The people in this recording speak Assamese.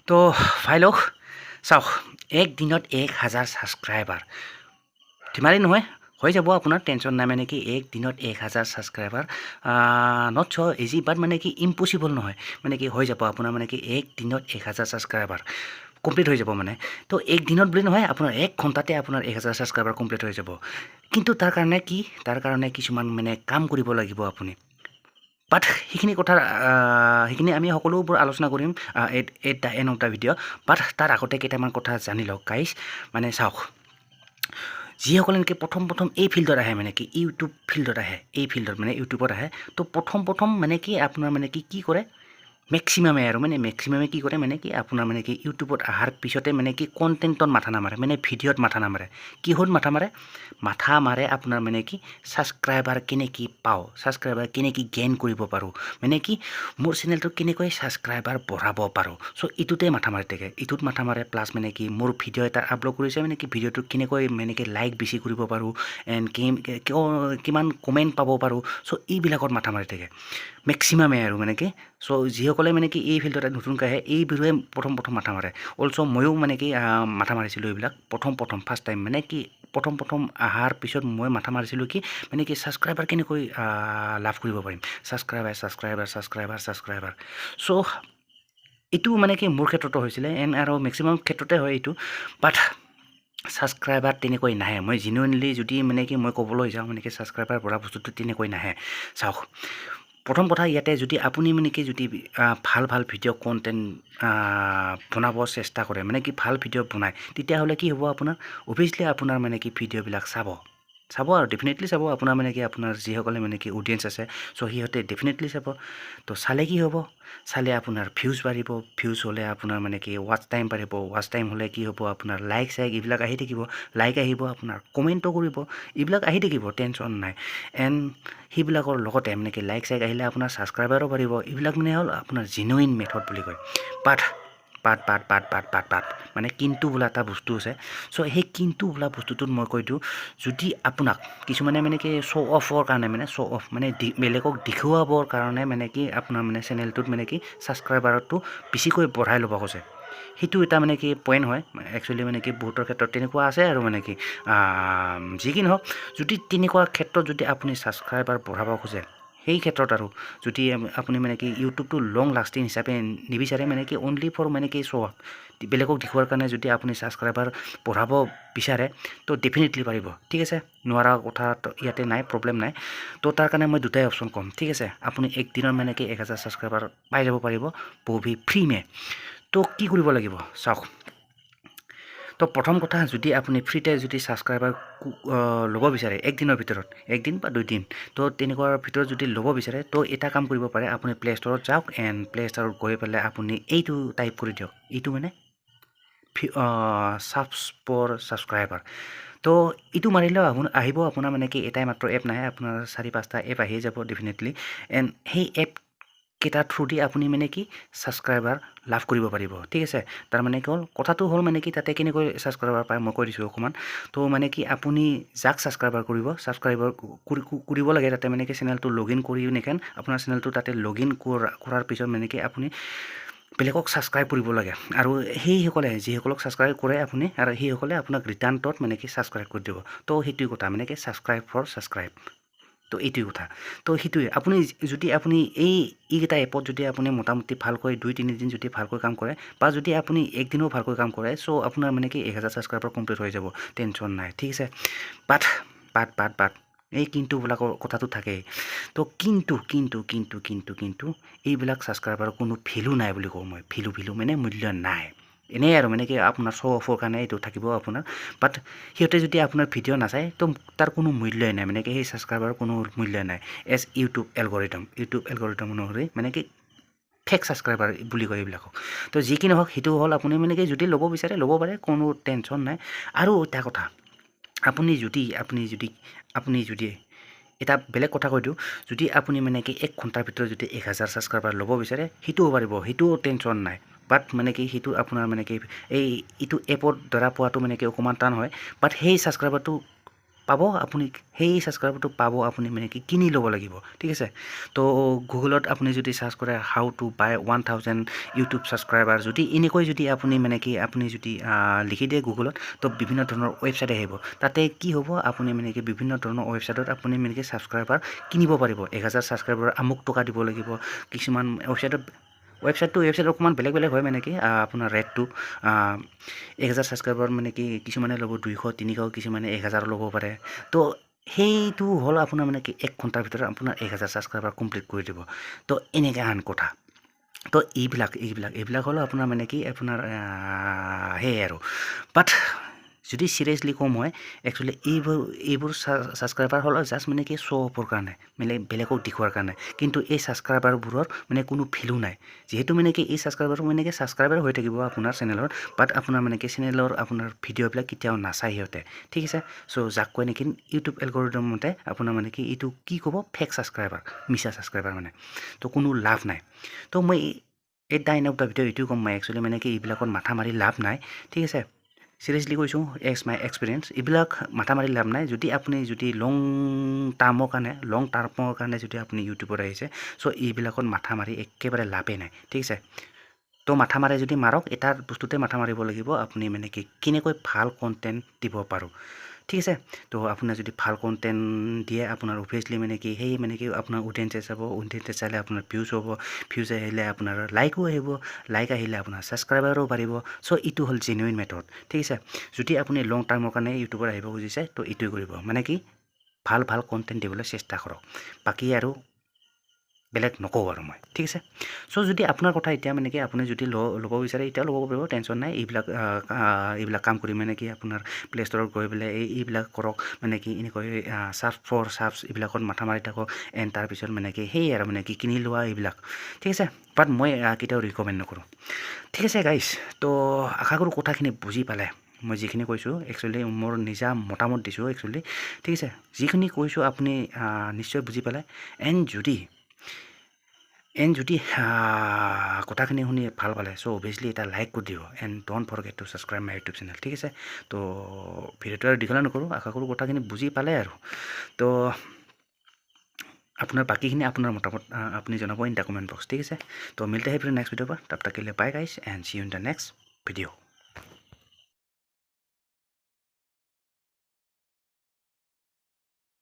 তো ভাই লোক চাওক এক দিনত 1000 ছাবস্ক্ৰাইবাৰ ধেমালি নহয় হৈ যাব আপোনাৰ টেনশ্যন নাই মানে কি এক দিনত 1000 ছাবস্ক্ৰাইবাৰ নট ছ' ইজি বাট মানে কি ইম্পচিবল নহয় মানে কি হৈ যাব আপোনাৰ মানে কি এক দিনত 1000 ছাবস্ক্ৰাইবাৰ কমপ্লিট হৈ যাব মানে তো এক দিনত বুলি নহয় আপোনাৰ এক ঘণ্টাতে আপোনাৰ 1000 ছাবস্ক্ৰাইবাৰ কমপ্লিট হৈ যাব কিন্তু তাৰ কাৰণে কিছুমান মানে কাম কৰিব লাগিব আপুনি বাট সেইখিনি কথা সেইখিনি আমি সকলোবোৰ আলোচনা কৰিম at the end of the video' but তাৰ আগতে কেইটামান কথা জানি লওক গাইজ মানে চাওক যিসকলে নেকি প্ৰথম এই ফিল্ডত আহে মানে কি ইউটিউব ফিল্ডত আহে এই ফিল্ডত মানে ইউটিউবত আহে তো প্ৰথম মানে কি আপোনাৰ মানে কি কৰে মেক্সিমামে আৰু মানে মেক্সিমামে কি কৰে মানে কি আপোনাৰ মানে কি ইউটিউবত অহাৰ পিছতে মানে কি কণ্টেণ্টত মাথা নামাৰে মানে ভিডিঅ'ত মাথা নামাৰে কিহত মাথা মাৰে আপোনাৰ মানে কি ছাবস্ক্ৰাইবাৰ কেনেকৈ পাওঁ ছাবস্ক্ৰাইবাৰ কেনেকৈ গেইন কৰিব পাৰোঁ মানে কি মোৰ চেনেলটো কেনেকৈ ছাবস্ক্ৰাইবাৰ বঢ়াব পাৰোঁ চ' ইটোতে মাথা মাৰি থাকে ইটোত মাথা মাৰে প্লাছ মানে কি মোৰ ভিডিঅ' এটা আপলোড কৰিছে মানে কি ভিডিঅ'টো কেনেকৈ মানে কি লাইক বেছি কৰিব পাৰোঁ এণ্ড কিমান কমেণ্ট পাব পাৰোঁ চ' এইবিলাকত মাথা মাৰি থাকে মেক্সিমামে আৰু মানে কি চ' যিসকলে মানে কি এই ফিল্ডত নতুনকৈ আহে এইবোৰে প্ৰথম মাথা মাৰে অলছ' ময়ো মানে কি মাথা মাৰিছিলোঁ এইবিলাক প্ৰথম ফাৰ্ষ্ট টাইম মানে কি প্ৰথম অহাৰ পিছত মই মাথা মাৰিছিলোঁ কি মানে কি ছাবস্ক্ৰাইবাৰ কেনেকৈ লাভ কৰিব পাৰিম ছাবস্ক্ৰাইবাৰ চ' এইটো মানে কি মোৰ ক্ষেত্ৰতো হৈছিলে এণ্ড আৰু মেক্সিমাম ক্ষেত্ৰতে হয় এইটো বাট ছাবস্ক্ৰাইবাৰ তেনেকৈ নাহে মই জেনুইনলি যদি মানে কি মই ক'বলৈ যাওঁ মানে কি ছাবস্ক্ৰাইবাৰ বঢ়া বস্তুটো তেনেকৈ নাহে চাওক প্ৰথম কথা ইয়াতে যদি আপুনি মানে কি যদি ভাল ভিডিঅ' কণ্টেণ্ট বনাব চেষ্টা কৰে মানে কি ভাল ভিডিঅ' বনায় তেতিয়াহ'লে কি হ'ব আপোনাৰ অভিয়াছলি আপোনাৰ মানে কি ভিডিঅ'বিলাক চাব আৰু ডেফিনেটলি চাব আপোনাৰ মানে কি আপোনাৰ যিসকলে মানে কি অডিয়েঞ্চ আছে চ' সিহঁতে ডেফিনেটলি চাব তো চালে কি হ'ব চালে আপোনাৰ ভিউজ বাঢ়িব ভিউজ হ'লে আপোনাৰ মানে কি ৱাচ টাইম বাঢ়িব ৱাচ টাইম হ'লে কি হ'ব আপোনাৰ লাইক এইবিলাক আহি থাকিব লাইক আহিব আপোনাৰ কমেণ্টো কৰিব এইবিলাক আহি থাকিব টেনশ্যন নাই এণ্ড সেইবিলাকৰ লগতে মানে কি লাইক আহিলে আপোনাৰ ছাবস্ক্ৰাইবাৰো বাঢ়িব এইবিলাক মানে হ'ল আপোনাৰ জেনুইন মেথড বুলি কয় বাট মানে কিন্তু বোলা এটা বস্তু আছে চ' সেই কিন্তু বোলা বস্তুটোত মই কৈ দিওঁ যদি আপোনাক কিছুমানে মানে কি শ্ব' অফৰ কাৰণে মানে শ্ব' অফ মানে বেলেগক দেখুৱাবৰ কাৰণে মানে কি আপোনাৰ মানে চেনেলটোত মানে কি ছাবস্ক্ৰাইবাৰটো বেছিকৈ বঢ়াই ল'ব খোজে সেইটো এটা মানে কি পইণ্ট হয় একচুৱেলি মানে কি বহুতৰ ক্ষেত্ৰত তেনেকুৱা আছে আৰু মানে কি যি কি নহওক যদি তেনেকুৱা ক্ষেত্ৰত যদি আপুনি ছাবস্ক্ৰাইবাৰ বঢ়াব খোজে সেই ক্ষেত্ৰত আৰু যদি আপুনি মানে কি ইউটিউবটো লং লাষ্টিং হিচাপে নিবিচাৰে মানে কি অনলি ফৰ মানে কি শ্ব' বেলেগক দেখুৱাৰ কাৰণে যদি আপুনি ছাবস্ক্ৰাইবাৰ বঢ়াব বিচাৰে তো ডেফিনেটলি পাৰিব ঠিক আছে নোৱাৰা কথা ইয়াতে নাই প্ৰব্লেম নাই তো তাৰ কাৰণে মই দুটাই অপশ্যন ক'ম ঠিক আছে আপুনি একদিনৰ মানে কি 1000 ছাবস্ক্ৰাইবাৰ পাই যাব পাৰিব বহু ফ্ৰী মে তো কি কৰিব লাগিব চাওক তো প্ৰথম কথা যদি আপুনি ফ্ৰীতে যদি ছাবস্ক্ৰাইবাৰ ল'ব বিচাৰে একদিনৰ ভিতৰত একদিন বা 2 দিন তো তেনেকুৱাৰ ভিতৰত যদি ল'ব বিচাৰে তো এটা কাম কৰিব পাৰে আপুনি প্লে ষ্ট'ৰত যাওক এণ্ড প্লে ষ্ট'ৰত গৈ পেলাই আপুনি এইটো টাইপ কৰি দিয়ক এইটো মানে ছাবস্ক্ৰাইবাৰ তো এইটো মাৰিলেও আহিব আপোনাৰ মানে কি এটাই মাত্ৰ এপ নাহে আপোনাৰ 4-5টা এপ আহিয়ে যাব ডেফিনেটলি এণ্ড সেই এপ কেইটাৰ থ্ৰু দি আপুনি মানে কি ছাবস্ক্ৰাইবাৰ লাভ কৰিব পাৰিব ঠিক আছে তাৰ মানে কি হ'ল কথাটো হ'ল মানে কি তাতে কেনেকৈ ছাবস্ক্ৰাইবাৰ পায় মই কৈ দিছোঁ অকণমান তো মানে কি আপুনি যাক ছাবস্ক্ৰাইবাৰ কৰিব লাগে তাতে মানে কি চেনেলটো লগ ইন কৰি নেখেন আপোনাৰ চেনেলটো তাতে লগ ইন কৰাৰ পিছত মানে কি আপুনি বেলেগক ছাবস্ক্ৰাইব কৰিব লাগে আৰু সেইসকলে যিসকলক ছাবস্ক্ৰাইব কৰে আপুনি আৰু সেইসকলে আপোনাক ৰিটাৰ্ণত মানে কি ছাবস্ক্ৰাইব কৰি দিব তো সেইটোৱে কথা মানে কি ছাবস্ক্ৰাইব তো এইটোৱে কথা তো সেইটোৱে আপুনি যদি আপুনি এইকেইটা এপত যদি আপুনি মোটামুটি ভালকৈ 2-3 দিন যদি ভালকৈ কাম কৰে বা যদি আপুনি একদিনো ভালকৈ কাম কৰে চ' আপোনাৰ মানে কি 1000 ছাবস্ক্ৰাইবাৰ কমপ্লিট হৈ যাব টেনশ্যন নাই ঠিক আছে বাট এই কিন্তুবিলাকৰ কথাটো থাকেই তো কিন্তু এইবিলাক ছাবস্ক্ৰাইবাৰৰ কোনো ভেলু নাই বুলি কওঁ মই ভেলু মানে মূল্য নাই এনেই আৰু মানে কি আপোনাৰ শ্ব' অফৰ কাৰণে এইটো থাকিব আপোনাৰ বাট সিহঁতে যদি আপোনাৰ ভিডিঅ' নাচায় তো তাৰ কোনো মূল্যই নাই মানে কি সেই ছাবস্ক্ৰাইবাৰৰ কোনো মূল্য নাই এজ ইউটিউব এলগৰিদম অনুসৰি মানে কি ফেক ছাবস্ক্ৰাইবাৰ বুলি কয় এইবিলাকক তো যি কি নহওক সেইটো হ'ল আপুনি মানে কি যদি ল'ব বিচাৰে ল'ব পাৰে কোনো টেনশ্যন নাই আৰু এটা কথা আপুনি যদি এটা বেলেগ কথা কৈ দিওঁ যদি আপুনি মানে কি 1 ঘণ্টাৰ ভিতৰত যদি 1000 ছাবস্ক্ৰাইবাৰ ল'ব বিচাৰে সেইটোও পাৰিব সেইটোও টেনশ্যন নাই বাট মানে কি সেইটো আপোনাৰ মানে কি এইটো এপৰ দ্বাৰা পোৱাটো মানে কি অকণমান টান হয় বাট সেই ছাবস্ক্ৰাইবাৰটো পাব আপুনি সেই ছাবস্ক্ৰাইবাৰটো পাব আপুনি মানে কি কিনি ল'ব লাগিব ঠিক আছে তো গুগলত আপুনি যদি চাৰ্চ কৰে how to buy 1000 YouTube subscriber যদি এনেকৈ যদি আপুনি মানে কি আপুনি যদি লিখি দিয়ে গুগলত তো বিভিন্ন ধৰণৰ ৱেবছাইট আহিব তাতে কি হ'ব আপুনি মানে কি বিভিন্ন ধৰণৰ ৱেবছাইটত আপুনি মানে কি ছাবস্ক্ৰাইবাৰ কিনিব পাৰিব 1000 ছাবস্ক্ৰাইবাৰ আমুক টকা দিব লাগিব কিছুমান ৱেবছাইটটো অকণমান বেলেগ হয় মানে কি আপোনাৰ ৰেটটো 1000 ছাবস্ক্ৰাইবাৰ মানে কি কিছুমানে ল'ব 200 300 কিছুমানে 1000 ল'ব পাৰে তো সেইটো হ'ল আপোনাৰ মানে কি 1 ঘণ্টাৰ ভিতৰত আপোনাৰ 1000 ছাবস্ক্ৰাইবাৰ কমপ্লিট কৰি দিব তো এনেকৈ আন কথা তো এইবিলাক হ'ল আপোনাৰ মানে কি আপোনাৰ সেয়াই আৰু বাট যদি চিৰিয়াছলি কওঁ মই একচুৱেলি এইবোৰ ছাবস্ক্ৰাইবাৰ হ'ল জাষ্ট মানে কি শ্ব' অফৰ কাৰণে মানে বেলেগক দেখুৱাৰ কাৰণে কিন্তু এই ছাবস্ক্ৰাইবাৰবোৰৰ মানে কোনো ভেলু নাই যিহেতু মানে কি এই ছাবস্ক্ৰাইবাৰটো মানে কি ছাবস্ক্ৰাইবাৰ হৈ থাকিব আপোনাৰ চেনেলৰ বাট আপোনাৰ মানে কি চেনেলৰ আপোনাৰ ভিডিঅ'বিলাক কেতিয়াও নাচায় সিহঁতে ঠিক আছে চ' যাক কয় নেকি ইউটিউব এলগৰিদম মতে আপোনাৰ মানে কি এইটো কি ক'ব ফেক ছাবস্ক্ৰাইবাৰ মিছা ছাবস্ক্ৰাইবাৰ মানে তো কোনো লাভ নাই তো মই এই ডাইন অফ দ্য ভিডিঅ' এইটোও ক'ম মই একচুৱেলি মানে কি এইবিলাকত মাথা মাৰি লাভ নাই ঠিক আছে চিৰিয়াছলি কৈছোঁ মাই এক্সপিৰিয়েঞ্চ এইবিলাক মাথা মাৰি লাভ নাই যদি আপুনি যদি লং টাৰ্মৰ কাৰণে যদি আপুনি ইউটিউবত আহিছে চ' এইবিলাকত মাথা মাৰি একেবাৰে লাভেই নাই ঠিক আছে তো মাথা মাৰে যদি মাৰক এটাৰ বস্তুতে মাথা মাৰিব লাগিব আপুনি মানে কি কেনেকৈ ভাল কণ্টেণ্ট দিব পাৰোঁ ঠিক আছে তো আপোনাৰ যদি ভাল কণ্টেণ্ট দিয়ে আপোনাৰ অভিয়াছলি মানে কি সেই মানে কি আপোনাৰ অডিয়েঞ্চে চাব অডিয়েঞ্চে চালে আপোনাৰ ভিউজ হ'ব ভিউজ আহিলে আপোনাৰ লাইকো আহিব লাইক আহিলে আপোনাৰ ছাবস্ক্ৰাইবাৰো বাঢ়িব চ' এইটো হ'ল জেনুইন মেথড ঠিক আছে যদি আপুনি লং টাৰ্মৰ কাৰণে ইউটিউবত আহিব খুজিছে তো এইটোৱে কৰিব মানে কি ভাল কণ্টেণ্ট দিবলৈ চেষ্টা কৰক বাকী আৰু বেলেগ নকওঁ আৰু মই ঠিক আছে চ' যদি আপোনাৰ কথা এতিয়া মানে কি আপুনি যদি ল'ব বিচাৰে এতিয়াও ল'ব পাৰিব টেনশ্যন নাই এইবিলাক কাম কৰি মানে কি আপোনাৰ প্লে' ষ্টৰত গৈ পেলাই এইবিলাক কৰক মানে কি এনেকৈ চাৰ্চ এইবিলাকত মাথা মাৰি থাকক এণ্ড তাৰপিছত মানে কি সেই আৰু মানে কি কিনি লোৱা এইবিলাক ঠিক আছে বাট মই কেতিয়াও ৰিকমেণ্ড নকৰোঁ ঠিক আছে গাইজ তো আশা কৰোঁ কথাখিনি বুজি পালে মই যিখিনি কৈছোঁ একচুৱেলি মোৰ নিজা মতামত দিছোঁ একচুৱেলি ঠিক আছে যিখিনি কৈছোঁ আপুনি নিশ্চয় বুজি পালে এণ্ড যদি কথাখিনি শুনি ভাল পালে চ' অভিয়াছলি এটা লাইক কৰি দিব and don't forget two subscribe my YouTube channel ঠিক আছে তো ভিডিঅ'টো আৰু দীঘলে নকৰোঁ আশা কৰোঁ কথাখিনি বুজি পালে আৰু তো আপোনাৰ বাকীখিনি আপোনাৰ মতামত আপুনি জনাব ইন দ্য কমেণ্ট বক্স ঠিক আছে তো মিলতে হে ফিৰ নেক্সট ভিডিঅ' পৰা তব তক के लिए bye guys and see you in the next video